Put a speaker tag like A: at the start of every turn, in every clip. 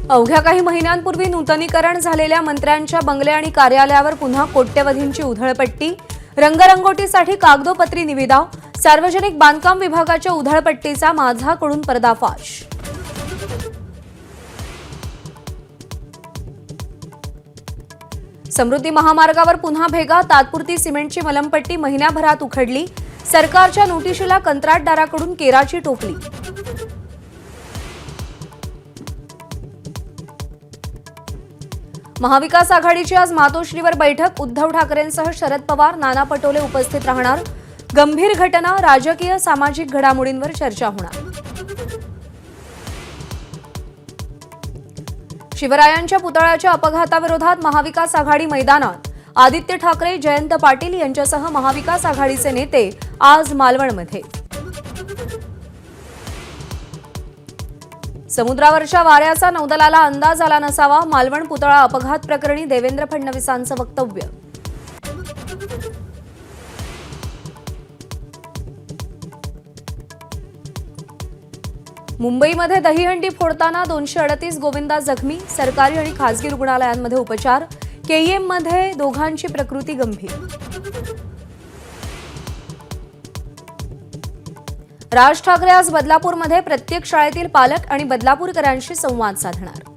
A: अवघ्या काही महिन्यांपूर्वी नूतनीकरण झालेल्या मंत्र्यांच्या बंगले आणि कार्यालयावर पुन्हा कोट्यवधींची उधळपट्टी। रंगरंगोटीसाठी कागदोपत्री निविदा। सार्वजनिक बांधकाम विभागाच्या उधळपट्टीचा माझाकडून पर्दाफाश। समृद्धी महामार्गावर पुन्हा भेगा। तात्पुरती सिमेंटची मलमपट्टी महिन्याभरात उखडली। सरकारच्या नोटिशीला कंत्राटदाराकडून केराची टोपली। महाविकास आघाडीची आज मातोश्रीवर बैठक। उद्धव ठाकरेंसह शरद पवार, नाना पटोले उपस्थित राहणार। गंभीर घटना, राजकीय सामाजिक घडामोडींवर चर्चा होणार। शिवरायांच्या पुतळ्याच्या अपघाताविरोधात महाविकास आघाडी मैदानात। आदित्य ठाकरे, जयंत पाटील यांच्यासह महाविकास आघाडीचे नेते आज मालवणमध्ये। समुद्रावरच्या वाऱ्याचा नौदलाला अंदाज आला नसावा। मालवण पुतळा अपघात प्रकरणी देवेंद्र फडणवीसांचं वक्तव्य। मुंबईमध्ये दहीहंडी फोडताना 238 गोविंदा जखमी। सरकारी आणि खासगी रुग्णालयांमध्ये उपचार। केईएम मध्ये दोघांची प्रकृती गंभीर। राज ठाकरे आज बदलापूरमध्ये प्रत्येक शाळेतील पालक आणि बदलापूरकरांशी संवाद साधणार।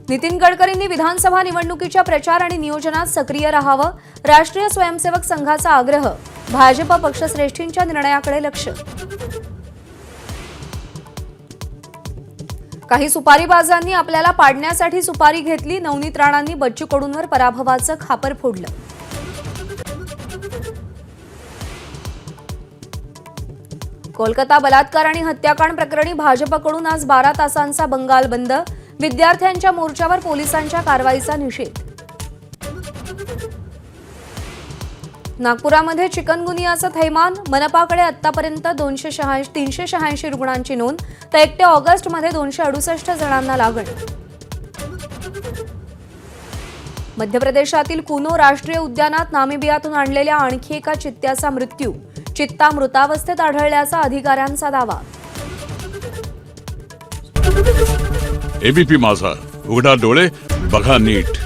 A: नितीन गडकरींनी विधानसभा निवडणुकीच्या प्रचार आणि नियोजनात सक्रिय राहावं। राष्ट्रीय स्वयंसेवक संघाचा आग्रह। भाजप पक्षश्रेष्ठींच्या निर्णयाकडे लक्ष। काही सुपारीबाजांनी आपल्याला पाडण्यासाठी सुपारी घेतली। नवनीत राणांनी बच्चू कडूंवर पराभवाचं खापर फोडलं। कोलकाता बलात्कार आणि हत्याकांड प्रकरणी भाजपकडून आज 12 तासांचा बंगाल बंद। विद्यार्थ्यांच्या मोर्चावर पोलिसांच्या कारवाईचा निषेध। नागपुरामध्ये चिकनगुनियाचं थैमान। मनपाकडे आतापर्यंत 386 रुग्णांची नोंद, तर 1 ऑगस्टमध्ये 268 जणांना लागण। मध्य प्रदेशातील कुनो राष्ट्रीय उद्यानात नामिबियातून आणलेल्या आणखी एका चित्त्याचा मृत्यू। चित्ता मृतावस्थेत आढळल्याचा अधिकाऱ्यांचा दावा।
B: एबीपी माझा, उघडा डोळे बघा नीट।